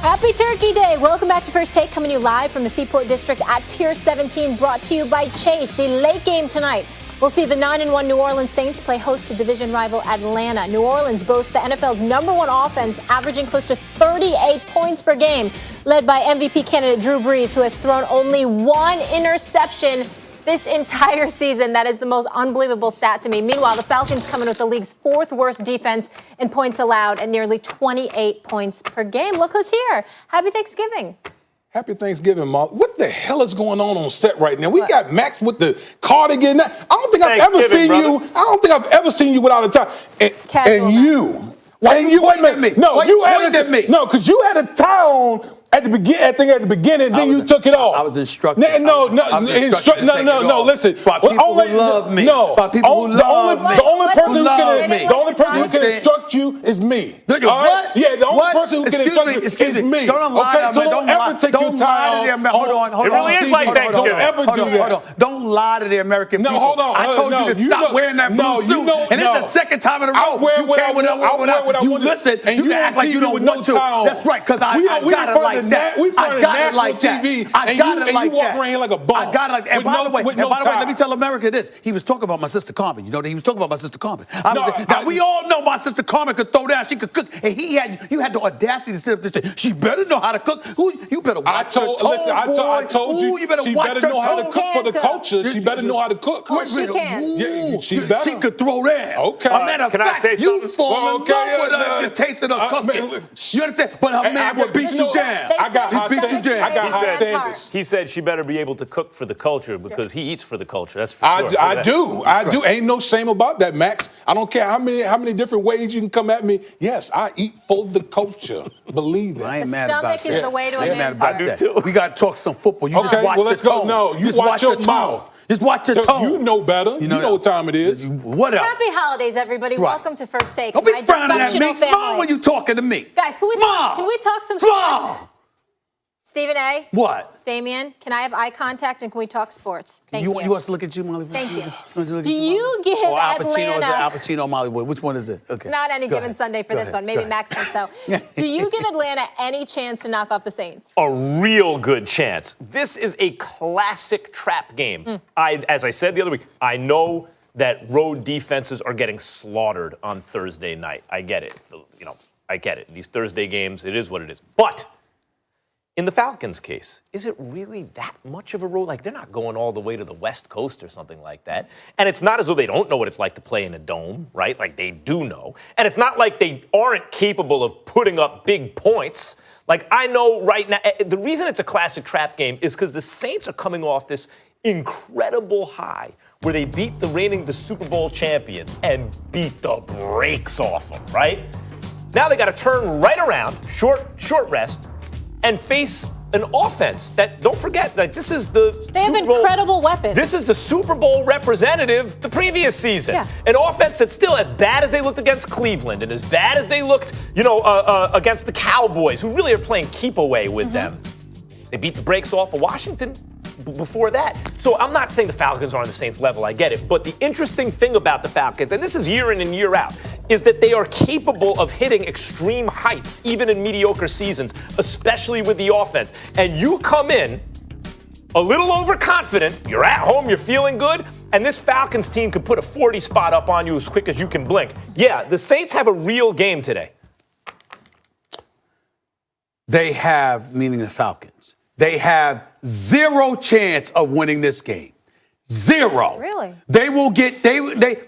Happy Turkey Day. Welcome back to First Take, coming to you live from the Seaport District at Pier 17, brought to you by Chase. The late game tonight, we'll see the 9-1 New Orleans Saints play host to division rival Atlanta. New Orleans boasts the NFL's #1 offense, averaging close to 38 points per game, led by MVP candidate Drew Brees, who has thrown only one interception this entire season. That is the most unbelievable stat to me. Meanwhile, the Falcons coming with the league's 4th worst defense in points allowed at nearly 28 points per game. Look who's here. Happy Thanksgiving. Happy Thanksgiving, Molly. What the hell is going on set right now? We got Max with the cardigan. I don't think I've ever seen you. I don't think I've ever seen you without a tie. And you. Why you pointing at me? No, you pointing at me? No, because you had a tie on at the beginning, then you took it off. I was instructed. No, listen. By people who love me. No, by people who love me. The only person who can me. instruct you is me. What? Right? Yeah, the only person who can instruct you is me. Don't lie. So don't ever take your tie off. Hold on. It really is like Thanksgiving. Don't ever do that. Don't lie to the American people. No, hold on. I told you to stop wearing that blue suit. And it's the second time in a row. I'll wear what I want. You listen. You act like you don't want to. That's right, because I got it like that. I got it like that. I got it like that. You walk around here like a bum. I got it like that. And by the way, let me tell America this. He was talking about my sister Carmen. You know that he was talking about my sister Carmen. Now we all know my sister Carmen could throw down. She could cook. And you had the audacity to sit up there and say, she better know how to cook. You better watch her tone, I told you. You better she watch better her know how to tone. cook for the culture. She better know how to cook. Oh, she can. Yeah, she better. She could throw down. Okay. Matter of Can I fact, say you something? fall in love with her if you tasted her cooking. You understand? But her man will beat you down. I got high standards. He said she better be able to cook for the culture because he eats for the culture. That's for sure. I do. Ain't no shame about that, Max. I don't care how many different ways you can come at me. Yes, I eat for the culture. Believe it. I ain't The mad about stomach that. is the way to a I ain't mad man's about heart. that. too. We got to talk some football. You Okay, just watch well, let's your go. tone. No, you just watch your tone. mouth. Just watch your tone. You know better. You know what time it is. What else? Happy holidays, everybody. Right. Welcome to First Take. Don't be My frowning at me. dysfunctional Smile family. when you talking to me. Guys, can we talk some sports? Smile. Stephen A. What? Damien, can I have eye contact and can we talk sports? Thank you. You want us to look at you, Molly? Thank you. Do Do you give Al Pacino, Atlanta... Al Pacino, Molly Wood. Which one is it? Okay. Not any Go given ahead. Sunday for Go this ahead. one. Maybe Go Max thinks so. Do you give Atlanta any chance to knock off the Saints? A real good chance. This is a classic trap game. As I said the other week, I know that road defenses are getting slaughtered on Thursday night. I get it. I get it. These Thursday games, it is what it is. But in the Falcons' case, is it really that much of a road? Like, they're not going all the way to the West Coast or something like that. And it's not as though they don't know what it's like to play in a dome, right? Like, they do know. And it's not like they aren't capable of putting up big points. Like, I know right now, the reason it's a classic trap game is because the Saints are coming off this incredible high where they beat the Super Bowl champions and beat the brakes off them, right? Now they got to turn right around, short rest, and face an offense that, don't forget, that this is the They have Super Bowl, incredible weapons. This is the Super Bowl representative the previous season. Yeah. An offense that's still as bad as they looked against Cleveland and as bad as they looked, against the Cowboys, who really are playing keep away with them. They beat the brakes off of Washington before that. So I'm not saying the Falcons are on the Saints level, I get it. But the interesting thing about the Falcons, and this is year in and year out, is that they are capable of hitting extreme heights, even in mediocre seasons, especially with the offense. And you come in a little overconfident, you're at home, you're feeling good, and this Falcons team could put a 40 spot up on you as quick as you can blink. Yeah, the Saints have a real game today. They have, meaning the Falcons, they have zero chance of winning this game. Zero. Really? They will get,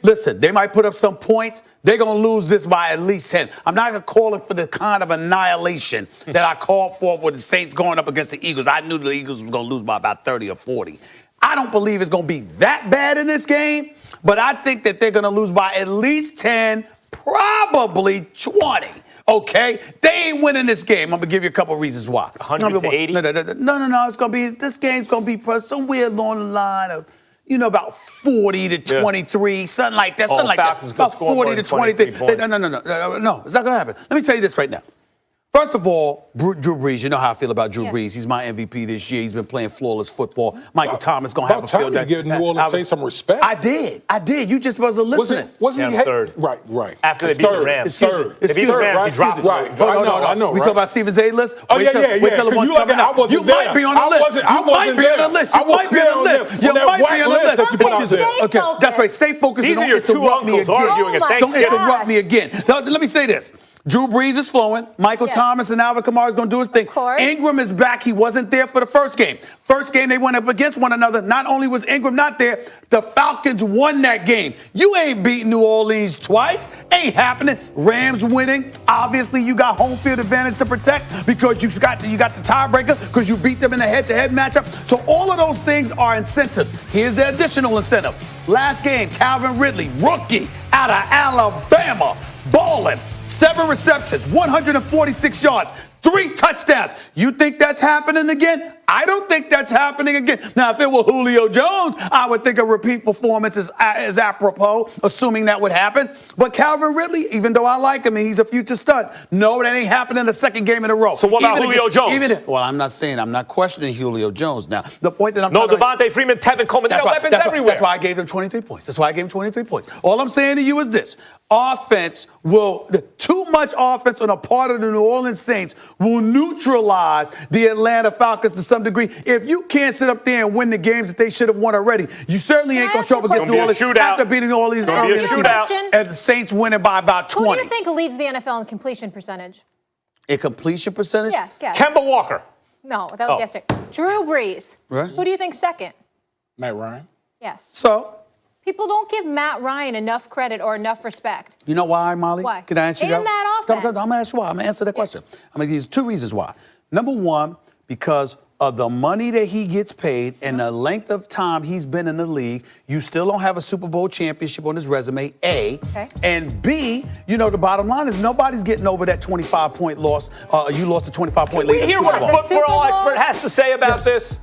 listen, they might put up some points. They're going to lose this by at least 10. I'm not going to call it for the kind of annihilation that I called for with the Saints going up against the Eagles. I knew the Eagles was going to lose by about 30 or 40. I don't believe it's going to be that bad in this game, but I think that they're going to lose by at least 10, probably 20. Okay, they ain't winning this game. I'm gonna give you a couple of reasons why. 100 to 80? No. It's gonna be, this game's gonna be somewhere along the line of, about 40 to 23, something like that. Something like that. About 40 to 23. No, it's not gonna happen. Let me tell you this right now. First of all, Drew Brees, you know how I feel about Drew Brees. He's my MVP this year. He's been playing flawless football. Michael Thomas going to have a field day. About time you give New Orleans Saints some respect. I did. You just wasn't listening. Wasn't he third? Right. After they beat the Rams. Third. They beat the Rams, he dropped. Right. I know. We talk about Steven A list? Oh, yeah. Wait till the one's coming up. You might be on the list. You might be on the list. You might be on the list. You might be on the list that you put out there. Okay, that's right. Stay focused. These are your two uncles arguing at Thanksgiving. Don't interrupt me again. Now, let me say this. Drew Brees is flowing. Michael Thomas and Alvin Kamara is going to do his thing. Ingram is back. He wasn't there for the first game. First game, they went up against one another. Not only was Ingram not there, the Falcons won that game. You ain't beating New Orleans twice. Ain't happening. Rams winning. Obviously, you got home field advantage to protect because you got the tiebreaker because you beat them in a head-to-head matchup. So all of those things are incentives. Here's the additional incentive. Last game, Calvin Ridley, rookie out of Alabama, balling. 7 receptions, 146 yards, 3 touchdowns. You think that's happening again? I don't think that's happening again. Now, if it were Julio Jones, I would think a repeat performance is apropos, assuming that would happen. But Calvin Ridley, even though I like him and he's a future stud, no, that ain't happening the second game in a row. So what about Julio Jones? Well, I'm not questioning Julio Jones now. The point that I'm Devontae Freeman, Tevin Coleman, they got weapons everywhere. That's why I gave him 23 points. All I'm saying to you is this. Too much offense on a part of the New Orleans Saints will neutralize the Atlanta Falcons to some degree. If you can't sit up there and win the games that they should have won already, you certainly ain't going to show up against New Orleans after beating New Orleans early in the season. And the Saints winning by about 20. Who do you think leads the NFL in completion percentage? In completion percentage? Yeah. Kemba Walker. No, that was yesterday. Drew Brees. Right. Who do you think second? Matt Ryan. Yes. So? People don't give Matt Ryan enough credit or enough respect. You know why, Molly? Why? Can I answer that? In that offense. I'm going to ask you why. I'm going to answer that question. There's 2 reasons why. Number one, because of the money that he gets paid and the length of time he's been in the league, you still don't have a Super Bowl championship on his resume, A. Okay. And B, the bottom line is nobody's getting over that 25-point loss. You lost a 25-point lead. We hear what a football expert has to say about this.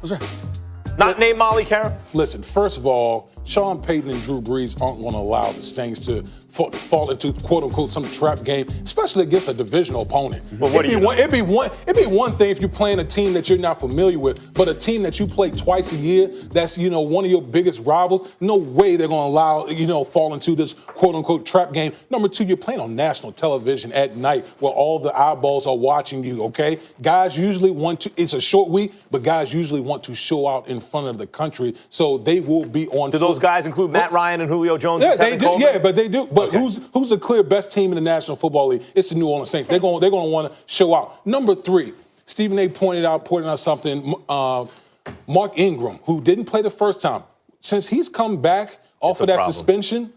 Not named Molly Karen. Listen, first of all, Sean Payton and Drew Brees aren't going to allow the Saints to fall into quote-unquote some trap game, especially against a divisional opponent. Well, it'd be one thing if you're playing a team that you're not familiar with, but a team that you play twice a year, that's one of your biggest rivals. No way they're going to allow fall into this quote-unquote trap game. Number 2, you're playing on national television at night where all the eyeballs are watching you. Okay, guys usually want to. It's a short week, but guys usually want to show out in front of the country, so they will be on. Do those guys include Matt Ryan and Julio Jones? Yeah, and they do. Coleman? Yeah, but they do. But who's the clear best team in the National Football League? It's the New Orleans Saints. They're going to want to show out. Number 3, Stephen A. pointed out something. Mark Ingram, who didn't play the first time, since he's come back off of that suspension,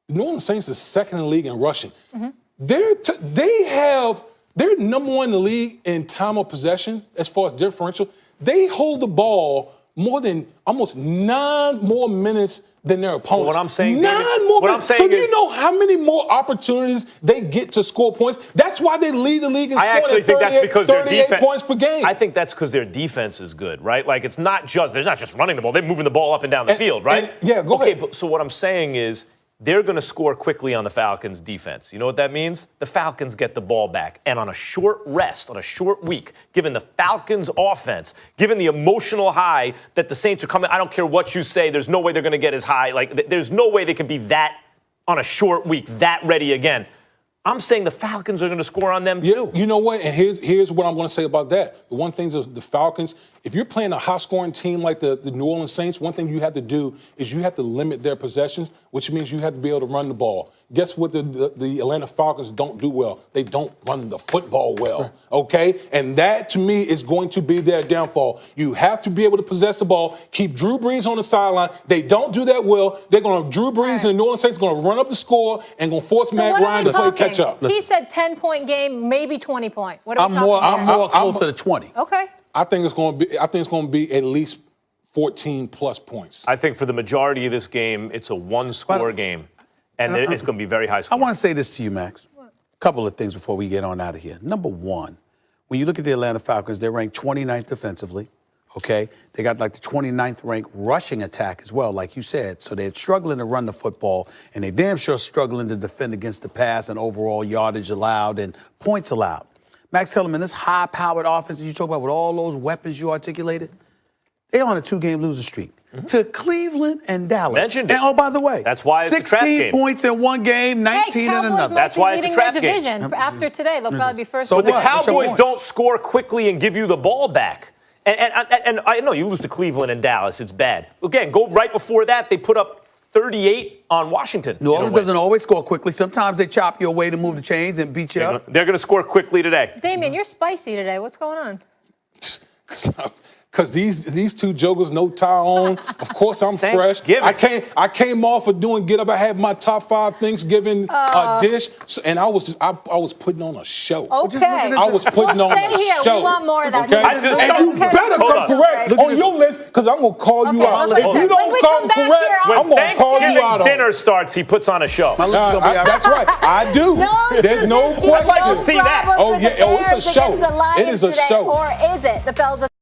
the New Orleans Saints is second in the league in rushing. Mm-hmm. They're number 1 in the league in time of possession as far as differential. They hold the ball almost 9 more minutes than their opponents. Well, what I'm saying, 9 more minutes. So do you know how many more opportunities they get to score points? That's why they lead the league in scoring at 38 points per game. I think that's because their defense is good, right? Like they're not just running the ball; they're moving the ball up and down the field, right? Go ahead. So what I'm saying is, they're going to score quickly on the Falcons' defense. You know what that means? The Falcons get the ball back. And on a short rest, on a short week, given the Falcons' offense, given the emotional high that the Saints are coming, I don't care what you say, there's no way they're going to get as high. Like, there's no way they can be that, on a short week, that ready again. I'm saying the Falcons are going to score on them, too. You know what? And here's what I'm going to say about that. The one thing is the Falcons, if you're playing a high-scoring team like the New Orleans Saints, one thing you have to do is you have to limit their possessions, which means you have to be able to run the ball. Guess what the Atlanta Falcons don't do well? They don't run the football well, okay? And that, to me, is going to be their downfall. You have to be able to possess the ball, keep Drew Brees on the sideline. They don't do that well. Drew Brees and the New Orleans Saints are going to run up the score and going to force Matt Ryan to play catch-up. He said 10-point game, maybe 20-point. What are we talking about? I'm more closer to 20. Okay. I think it's going to be at least 14-plus points. I think for the majority of this game, it's a one-score game. And it's going to be very high scoring. I want to say this to you, Max. A couple of things before we get on out of here. Number 1, when you look at the Atlanta Falcons, they're ranked 29th defensively, okay? They got like the 29th ranked rushing attack as well, like you said. So they're struggling to run the football, and they're damn sure struggling to defend against the pass and overall yardage allowed and points allowed. Max Kellerman, this high-powered offense that you talk about with all those weapons you articulated, they're on a 2-game losing streak. To Cleveland and Dallas. Mentioned it. And, oh, by the way, that's why it's a trap 16 game. points in one game, 19 in another. That's why it's a trap game. Division. After today, they'll probably be first. So But the what? What's your Cowboys point? don't score quickly and give you the ball back. And I know you lose to Cleveland and Dallas. It's bad. Again, go right before that. They put up 38 on Washington. New Orleans doesn't always score quickly. Sometimes they chop you away to move the chains and beat you up. They're going to score quickly today. Damien, you're spicy today. What's going on? Because these two jokers, no tie on. Of course, I'm fresh. I came off of doing Get Up. I had my top 5 Thanksgiving dish, and I was putting on a show. Okay. I was putting on a show. We want more of that. Okay? And you better come correct on your list, because I'm going to call you out. If you don't come correct, I'm going to call you out. When dinner starts, he puts on a show. That's right. I do. There's no question. I'd like to see that. Oh, yeah. Oh, it's a show. It is a show. Or is it the Fells?